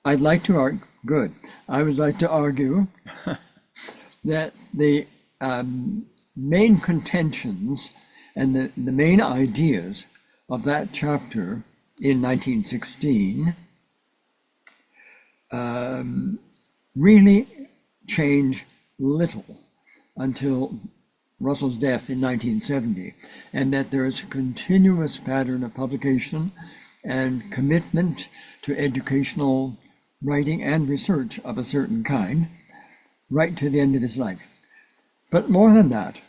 I'd like to argue, good. I would like to argue that the main contentions and the main ideas of that chapter in 1916 really change little until Russell's death in 1970, and that there is a continuous pattern of publication and commitment to educational writing and research of a certain kind right to the end of his life. But more than that,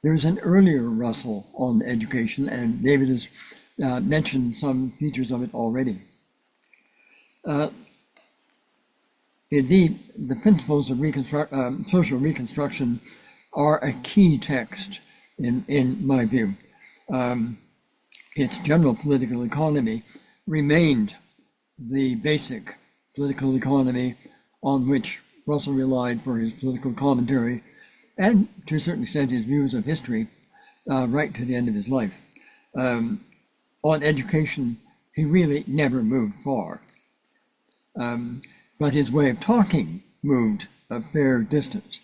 there's an earlier Russell on education, and David has mentioned some features of it already. Indeed, the principles of social reconstruction are a key text in my view. Its general political economy remained the basic political economy on which Russell relied for his political commentary and, to a certain extent, his views of history right to the end of his life. On education, he really never moved far. But his way of talking moved a fair distance.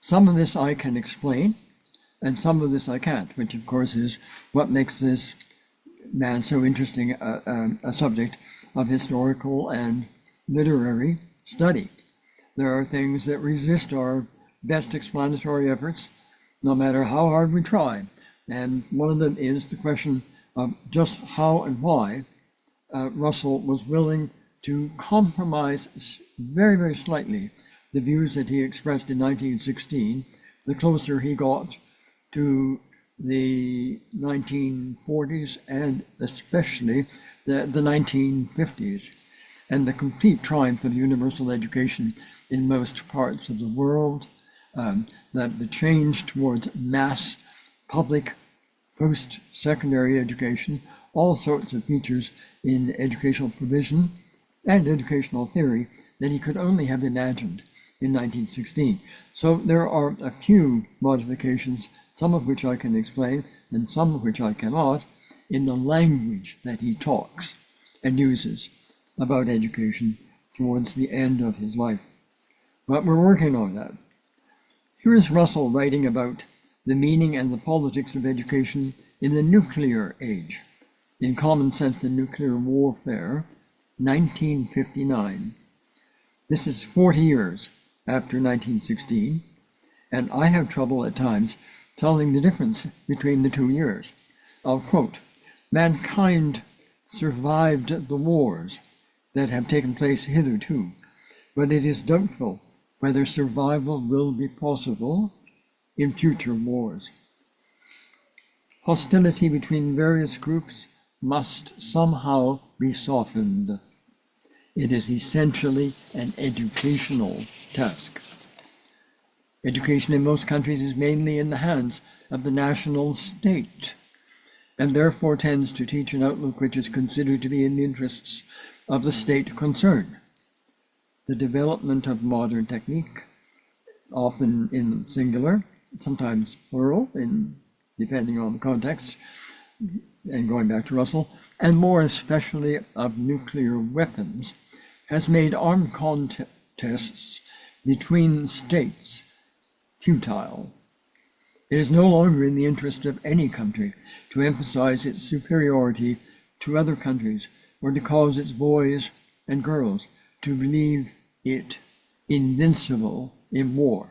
Some of this I can explain, and some of this I can't, which of course is what makes this man so interesting a subject of historical and literary study. There are things that resist our best explanatory efforts, no matter how hard we try. And one of them is the question of just how and why Russell was willing to compromise very, very slightly the views that he expressed in 1916, the closer he got to the 1940s and especially the 1950s, and the complete triumph of universal education in most parts of the world, that the change towards mass public post-secondary education, all sorts of features in educational provision and educational theory that he could only have imagined in 1916. So there are a few modifications, some of which I can explain and some of which I cannot, in the language that he talks and uses about education towards the end of his life. But we're working on that. Here is Russell writing about the meaning and the politics of education in the nuclear age, in Common Sense and Nuclear Warfare, 1959. This is 40 years after 1916, and I have trouble at times telling the difference between the 2 years. I'll quote, "Mankind survived the wars that have taken place hitherto, but it is doubtful whether survival will be possible in future wars. Hostility between various groups must somehow be softened. It is essentially an educational task. Education in most countries is mainly in the hands of the national state, and therefore tends to teach an outlook which is considered to be in the interests of the state concerned. The development of modern technique, often in singular, sometimes plural, depending on the context, and going back to Russell, and more especially of nuclear weapons, has made armed contests between states futile. It is no longer in the interest of any country to emphasize its superiority to other countries or to cause its boys and girls to believe it invincible in war."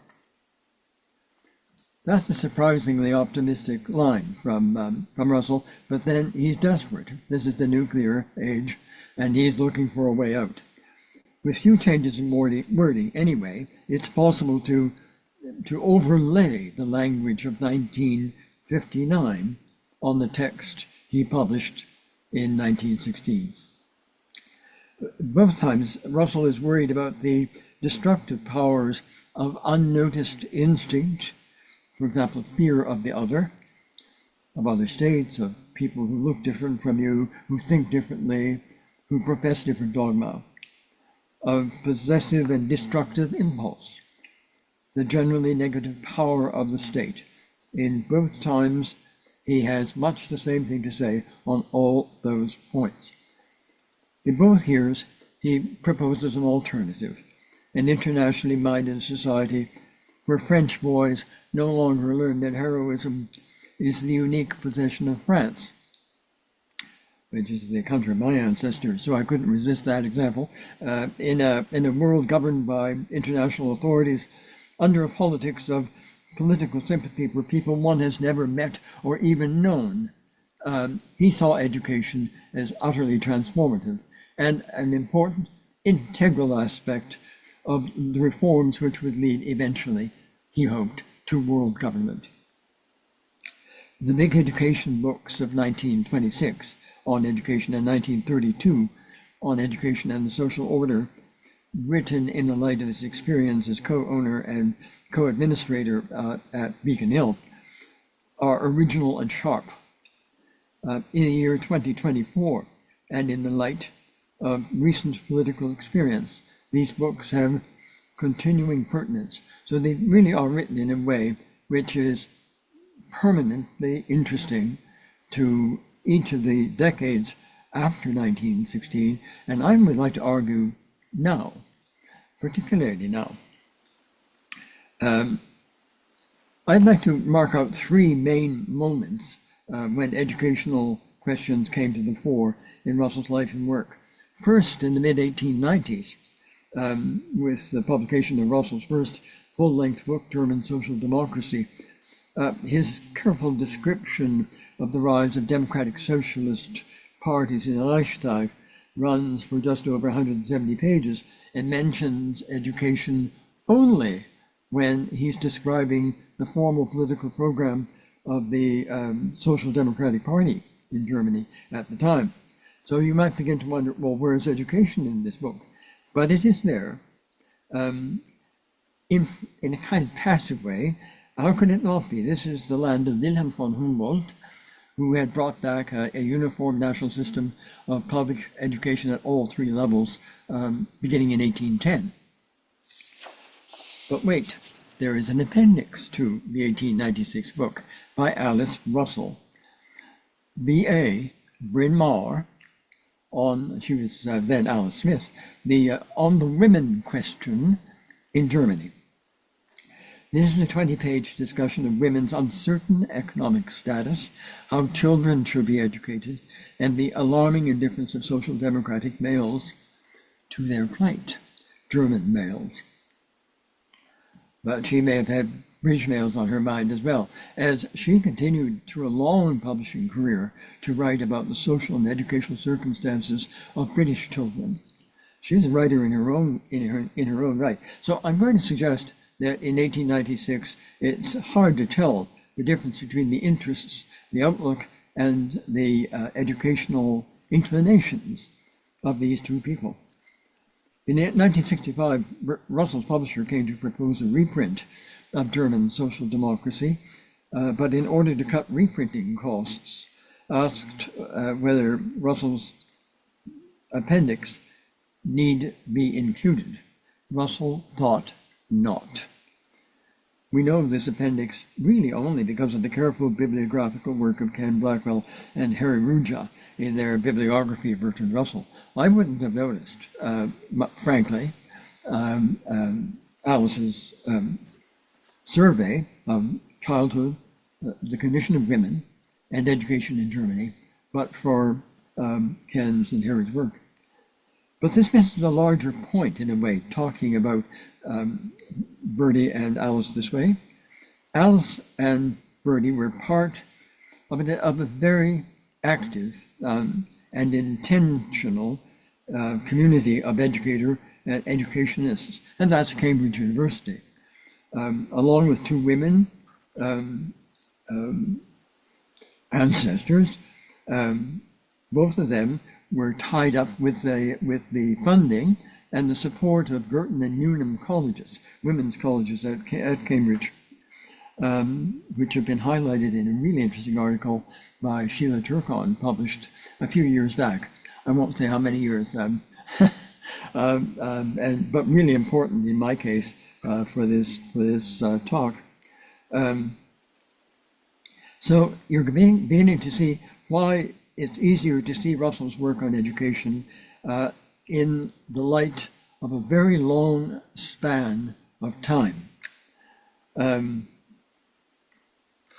That's a surprisingly optimistic line from Russell, but then he's desperate. This is the nuclear age, and he's looking for a way out. With few changes in wording anyway, it's possible to overlay the language of 1959 on the text he published in 1916. Both times, Russell is worried about the destructive powers of unnoticed instinct, for example, fear of the other, of other states, of people who look different from you, who think differently, who profess different dogma, of possessive and destructive impulse, the generally negative power of the state. In both times, he has much the same thing to say on all those points. In both years, he proposes an alternative, an internationally minded society where French boys no longer learn that heroism is the unique possession of France, which is the country of my ancestors, so I couldn't resist that example. In a world governed by international authorities, under a politics of political sympathy for people one has never met or even known, he saw education as utterly transformative and an important, integral aspect of the reforms which would lead eventually, he hoped, to world government. The big education books of 1926 on education and 1932 on education and the social order, written in the light of his experience as co-owner and co-administrator at Beacon Hill, are original and sharp. In the year 2024, and in the light of recent political experience, these books have continuing pertinence. So they really are written in a way which is permanently interesting to each of the decades after 1916, and I would like to argue now, particularly now. I'd like to mark out three main moments when educational questions came to the fore in Russell's life and work. First, in the mid-1890s, with the publication of Russell's first full-length book, German Social Democracy, his careful description of the rise of democratic socialist parties in the Reichstag runs for just over 170 pages and mentions education only when he's describing the formal political program of the Social Democratic Party in Germany at the time. So you might begin to wonder, well, where is education in this book? But it is there in a kind of passive way. How could it not be? This is the land of Wilhelm von Humboldt, who had brought back a uniform national system of public education at all three levels, beginning in 1810. But wait, there is an appendix to the 1896 book by Alice Russell, B.A. Bryn Mawr, she was then Alice Smith, on the women question in Germany. This is a 20-page discussion of women's uncertain economic status, how children should be educated, and the alarming indifference of social democratic males to their plight, German males. But she may have had British males on her mind as well, as she continued through a long publishing career to write about the social and educational circumstances of British children. She's a writer in her own right. So I'm going to suggest that in 1896, it's hard to tell the difference between the interests, the outlook, and the educational inclinations of these two people. In 1965, Russell's publisher came to propose a reprint of German Social Democracy, but in order to cut reprinting costs, asked whether Russell's appendix need be included. Russell thought not. We know of this appendix really only because of the careful bibliographical work of Ken Blackwell and Harry Ruja in their bibliography of Bertrand Russell. I wouldn't have noticed, frankly, Alice's survey of childhood, the condition of women, and education in Germany, but for Ken's and Harry's work. But this misses a larger point, in a way, talking about Bertie and Alice this way. Alice and Bertie were part of a very active and intentional community of educators and educationists, and that's Cambridge University. Along with two women ancestors, both of them were tied up with the funding and the support of Girton and Newnham colleges, women's colleges at Cambridge, which have been highlighted in a really interesting article by Sheila Turcon, published a few years back. I won't say how many years, but really important in my case for this talk. So you're beginning to see why it's easier to see Russell's work on education in the light of a very long span of time.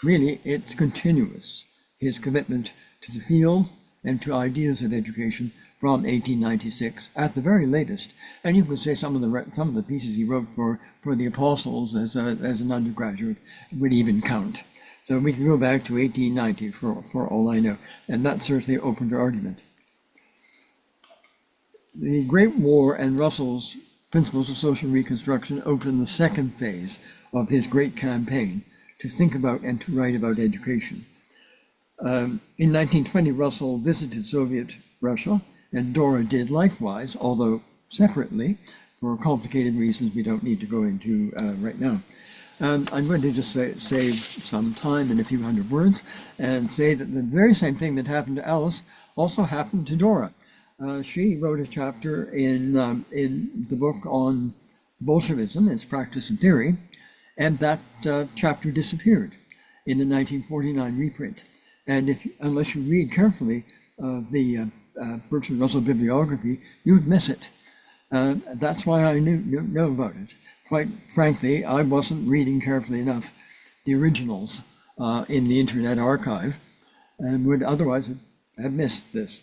Really, it's continuous, his commitment to the field and to ideas of education from 1896 at the very latest. And you could say some of the pieces he wrote for the Apostles as an undergraduate would even count. So we can go back to 1890 for all I know, and that's certainly open to argument. The Great War and Russell's Principles of Social Reconstruction opened the second phase of his great campaign to think about and to write about education. In 1920, Russell visited Soviet Russia, and Dora did likewise, although separately, for complicated reasons we don't need to go into right now. I'm going to just save some time in a few hundred words and say that the very same thing that happened to Alice also happened to Dora. She wrote a chapter in the book on Bolshevism, its practice and theory, and that chapter disappeared in the 1949 reprint. And unless you read carefully the Bertrand Russell bibliography, you'd miss it. That's why I know about it. Quite frankly, I wasn't reading carefully enough the originals in the Internet Archive and would otherwise have missed this.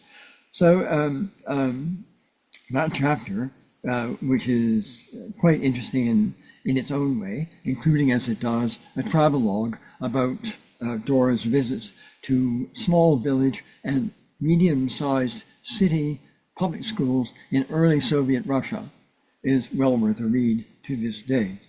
So that chapter, which is quite interesting in its own way, including as it does a travelogue about Dora's visits to small village and medium-sized city public schools in early Soviet Russia, is well worth a read to this day.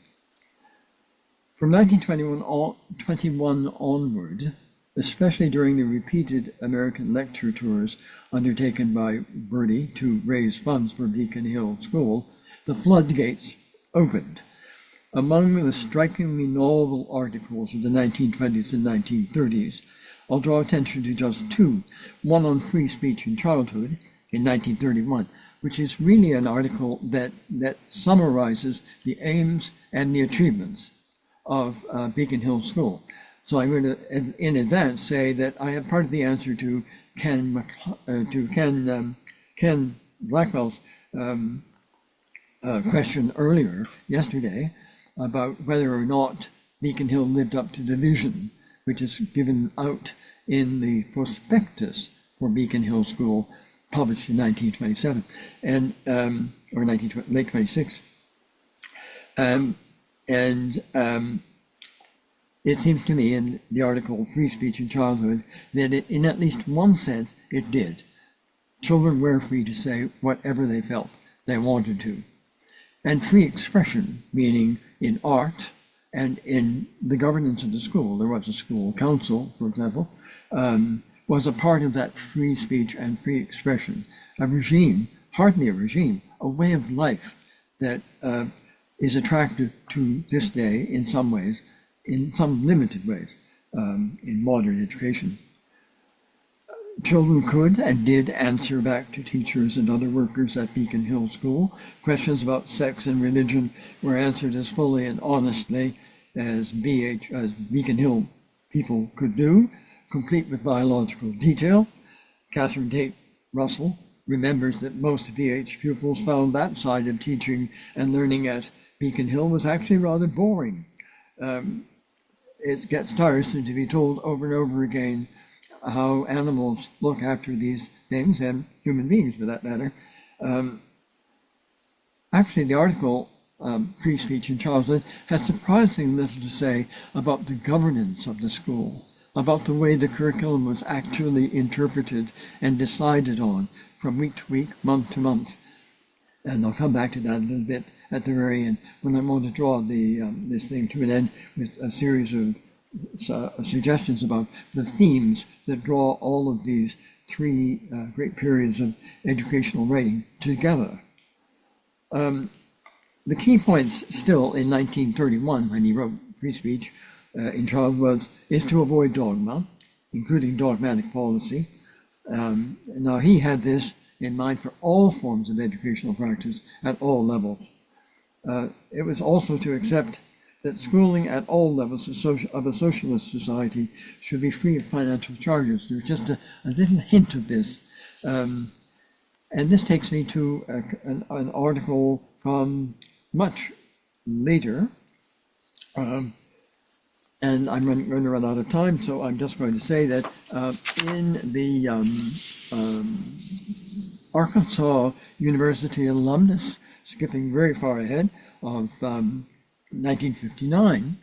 From 1921 onwards, especially during the repeated American lecture tours undertaken by Bertie to raise funds for Beacon Hill School, the floodgates opened. Among the strikingly novel articles of the 1920s and 1930s, I'll draw attention to just two. One on free speech in childhood in 1931, which is really an article that summarizes the aims and the achievements of Beacon Hill School. So I'm going to, in advance, say that I have part of the answer to Ken Blackwell's question earlier yesterday about whether or not Beacon Hill lived up to the vision, which is given out in the prospectus for Beacon Hill School, published in 1927 and or late 26. It seems to me in the article Free Speech in Childhood that in at least one sense it did. Children were free to say whatever they felt they wanted to. And free expression, meaning in art and in the governance of the school, there was a school council, for example, was a part of that free speech and free expression. A regime, hardly a regime, a way of life that is attractive to this day in some ways, in some limited ways, in modern education. Children could and did answer back to teachers and other workers at Beacon Hill School. Questions about sex and religion were answered as fully and honestly as Beacon Hill people could do, complete with biological detail. Catherine Tate Russell remembers that most BH pupils found that side of teaching and learning at Beacon Hill was actually rather boring. It gets tiresome to be told over and over again how animals look after these things, and human beings for that matter. Actually, the article, Free Speech in Childhood, has surprisingly little to say about the governance of the school, about the way the curriculum was actually interpreted and decided on from week to week, month to month. And I'll come back to that a little bit at the very end when I want to draw this thing to an end with a series of suggestions about the themes that draw all of these three great periods of educational writing together. The key points still in 1931 when he wrote Free Speech in Childhood is to avoid dogma, including dogmatic policy. Now he had this in mind for all forms of educational practice at all levels. It was also to accept that schooling at all levels of a socialist society should be free of financial charges. There's just a little hint of this. And And this takes me to an article from much later, and I'm going to run out of time, so I'm just going to say that in the Arkansas University alumnus, skipping very far ahead, of 1959,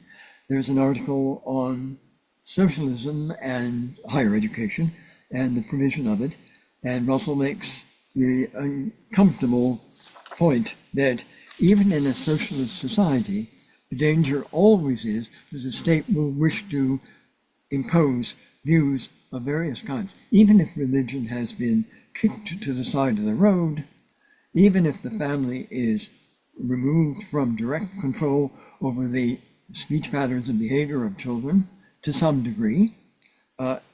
there's an article on socialism and higher education and the provision of it, and Russell makes the uncomfortable point that even in a socialist society, the danger always is that the state will wish to impose views of various kinds, even if religion has been kicked to the side of the road, even if the family is removed from direct control over the speech patterns and behavior of children to some degree.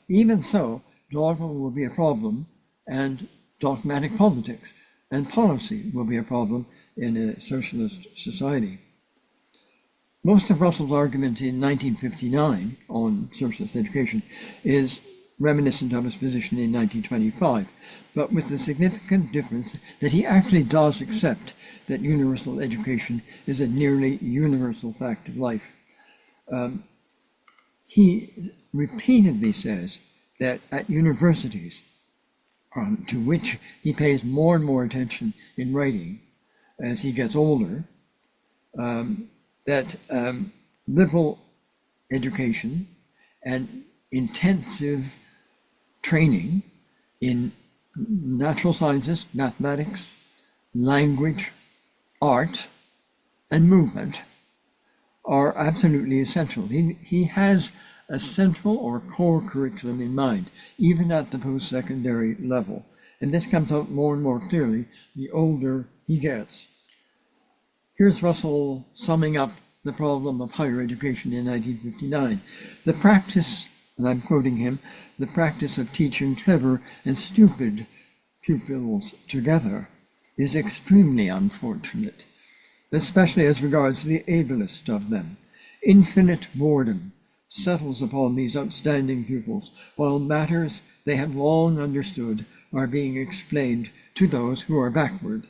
Even so, dogma will be a problem, and dogmatic politics and policy will be a problem in a socialist society. Most of Russell's argument in 1959 on socialist education is reminiscent of his position in 1925, but with the significant difference that he actually does accept that universal education is a nearly universal fact of life. He repeatedly says that at universities, to which he pays more and more attention in writing as he gets older, that liberal education and intensive training in natural sciences, mathematics, language, art, and movement are absolutely essential. He has a central or core curriculum in mind, even at the post-secondary level. And this comes out more and more clearly the older he gets. Here's Russell summing up the problem of higher education in 1959. The practice, and I'm quoting him, the practice of teaching clever and stupid pupils together is extremely unfortunate, especially as regards the ablest of them. Infinite boredom settles upon these outstanding pupils, while matters they have long understood are being explained to those who are backward.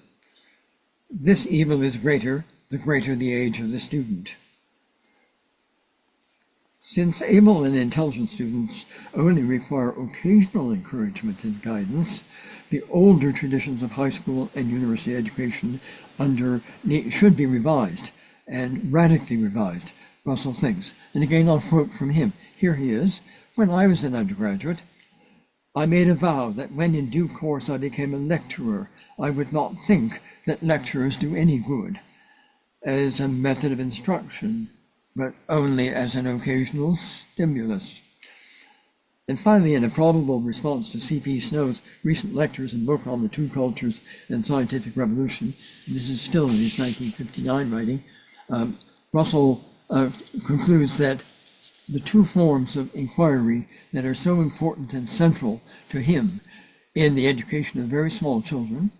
This evil is greater the greater the age of the student. Since able and intelligent students only require occasional encouragement and guidance, the older traditions of high school and university education should be revised, and radically revised, Russell thinks. And again, I'll quote from him. Here he is. When I was an undergraduate, I made a vow that when in due course I became a lecturer, I would not think that lecturers do any good as a method of instruction, but only as an occasional stimulus. And finally, in a probable response to C.P. Snow's recent lectures and book on the two cultures and scientific revolution, this is still in his 1959 writing, Russell concludes that the two forms of inquiry that are so important and central to him in the education of very small children,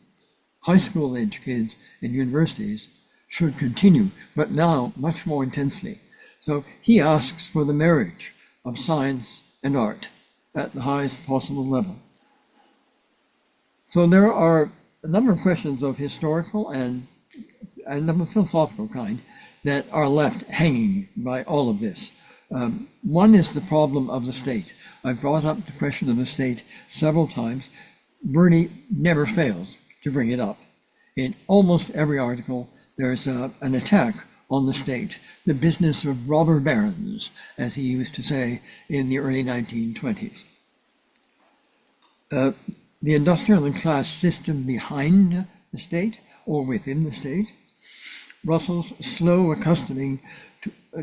high school age kids and universities, should continue, but now much more intensely. So he asks for the marriage of science and art at the highest possible level. So there are a number of questions of historical and a number of philosophical kind that are left hanging by all of this. One is the problem of the state. I've brought up the question of the state several times. Bernie never fails to bring it up. In almost every article, there's an attack on the state, the business of robber barons, as he used to say in the early 1920s. The industrial and class system behind the state or within the state, Russell's slow accustoming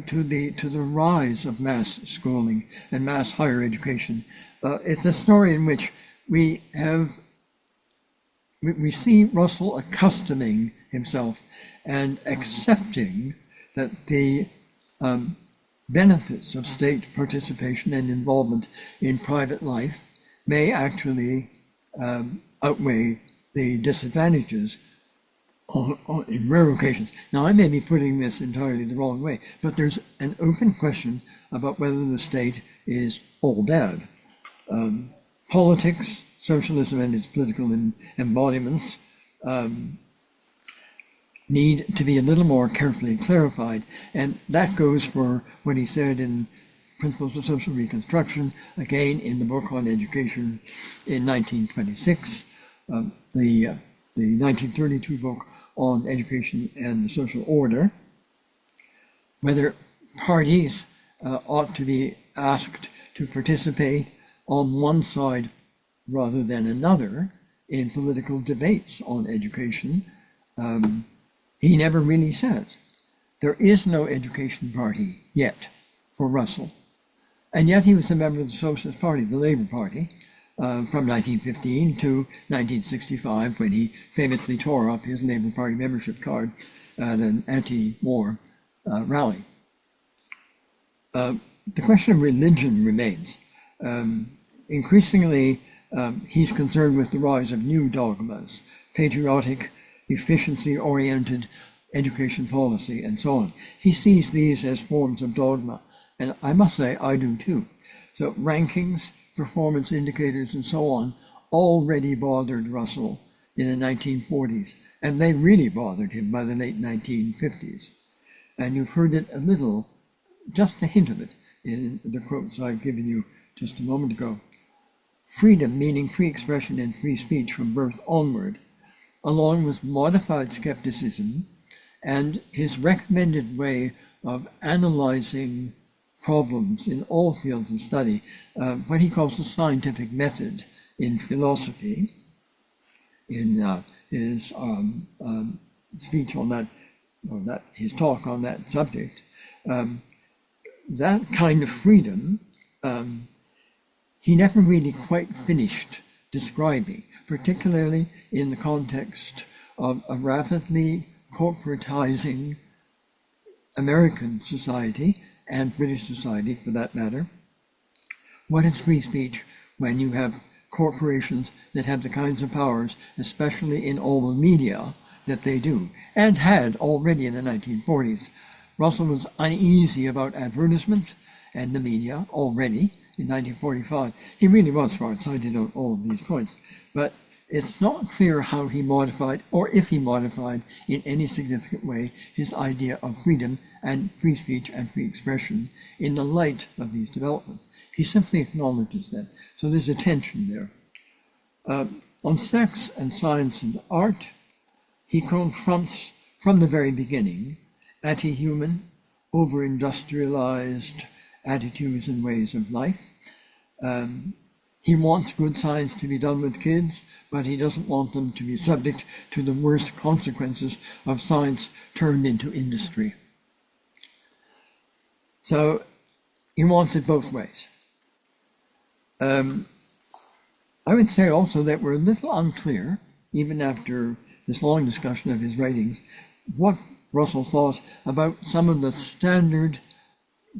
to the rise of mass schooling and mass higher education. It's a story in which we see Russell accustoming himself and accepting that the benefits of state participation and involvement in private life may actually outweigh the disadvantages in rare occasions. Now, I may be putting this entirely the wrong way, but there's an open question about whether the state is all bad. Politics, socialism and its political embodiments need to be a little more carefully clarified. And that goes for what he said in Principles of Social Reconstruction, again in the book on education in 1926, the 1932 book on education and the social order, whether parties ought to be asked to participate on one side rather than another in political debates on education. He never really says. There is no education party yet for Russell. And yet he was a member of the Socialist Party, the Labour Party, from 1915 to 1965, when he famously tore up his Labour Party membership card at an anti-war rally. The question of religion remains. Increasingly, he's concerned with the rise of new dogmas, patriotic, efficiency-oriented education policy, and so on. He sees these as forms of dogma, and I must say I do too. So rankings, performance indicators, and so on already bothered Russell in the 1940s, and they really bothered him by the late 1950s. And you've heard it a little, just a hint of it, in the quotes I've given you just a moment ago. Freedom, meaning free expression and free speech from birth onward, along with modified skepticism and his recommended way of analyzing problems in all fields of study, what he calls the scientific method in philosophy, in his speech on that, or his talk on that subject. That kind of freedom, he never really quite finished describing, particularly in the context of a rapidly corporatizing American society, and British society for that matter. What is free speech when you have corporations that have the kinds of powers, especially in all the media, that they do, and had already in the 1940s? Russell was uneasy about advertisement and the media already in 1945. He really was far-sighted on all of these points, but it's not clear how he modified, or if he modified in any significant way, his idea of freedom and free speech and free expression in the light of these developments. He simply acknowledges that. So there's a tension there. On sex and science and art, he confronts from the very beginning anti-human, over-industrialized attitudes and ways of life. He wants good science to be done with kids, but he doesn't want them to be subject to the worst consequences of science turned into industry. So he wants it both ways. I would say also that we're a little unclear, even after this long discussion of his writings, what Russell thought about some of the standard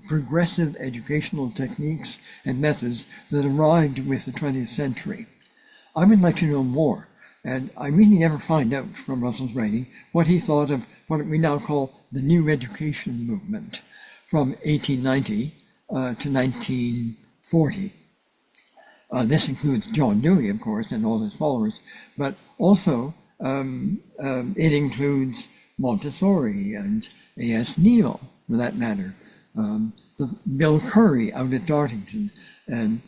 progressive educational techniques and methods that arrived with the 20th century. I would like to know more, and I really never find out from Russell's writing what he thought of what we now call the New Education movement from 1890 to 1940. This includes John Dewey, of course, and all his followers, but also it includes Montessori and A.S. Neal, for that matter, Bill Curry out at Dartington, and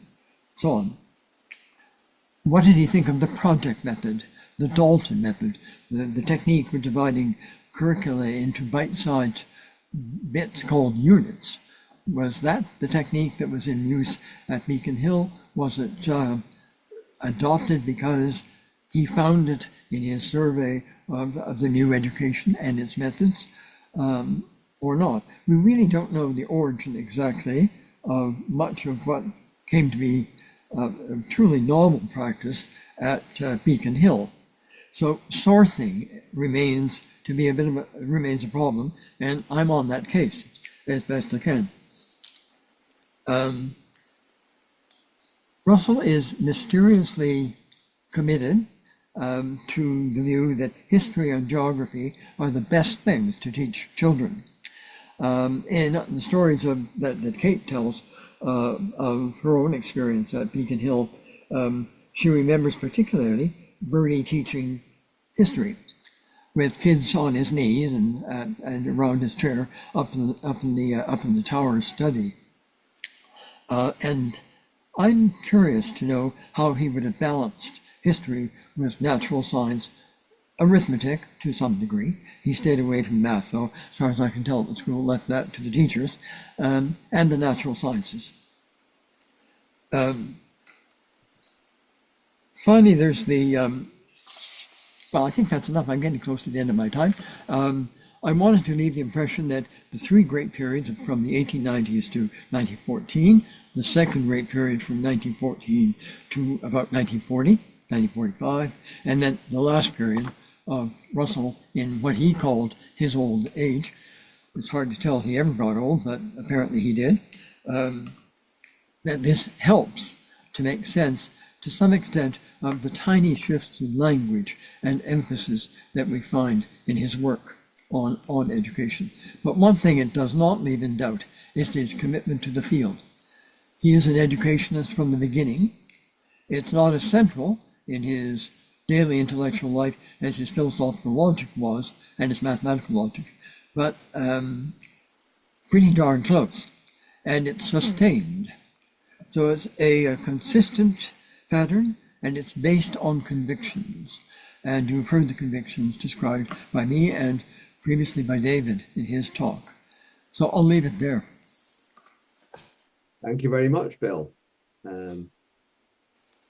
so on. What did he think of the project method, the Dalton method, the technique for dividing curricula into bite-sized bits called units? Was that the technique that was in use at Beacon Hill? Was it adopted because he found it in his survey of the new education and its methods? Or not. We really don't know the origin exactly of much of what came to be a truly novel practice at Beacon Hill. So sourcing remains a problem, and I'm on that case as best I can. Russell is mysteriously committed to the view that history and geography are the best things to teach children. In the stories that Kate tells of her own experience at Beacon Hill, she remembers particularly Bertie teaching history with kids on his knees and around his chair up in the tower study. And I'm curious to know how he would have balanced history with natural science, arithmetic to some degree. He stayed away from math, though, as far as I can tell at the school, left that to the teachers, and the natural sciences. Finally, there's the, well, I think that's enough. I'm getting close to the end of my time. I wanted to leave the impression that the three great periods from the 1890s to 1914, the second great period from 1914 to about 1940, 1945, and then the last period of Russell in what he called his old age. It's hard to tell if he ever got old, but apparently he did. That this helps to make sense to some extent of the tiny shifts in language and emphasis that we find in his work on education. But one thing it does not leave in doubt is his commitment to the field. He is an educationist from the beginning. It's not as central in his daily intellectual life as his philosophical logic was and his mathematical logic, but pretty darn close. And it's sustained. So it's a consistent pattern, and it's based on convictions. And you've heard the convictions described by me and previously by David in his talk. So I'll leave it there. Thank you very much, Bill.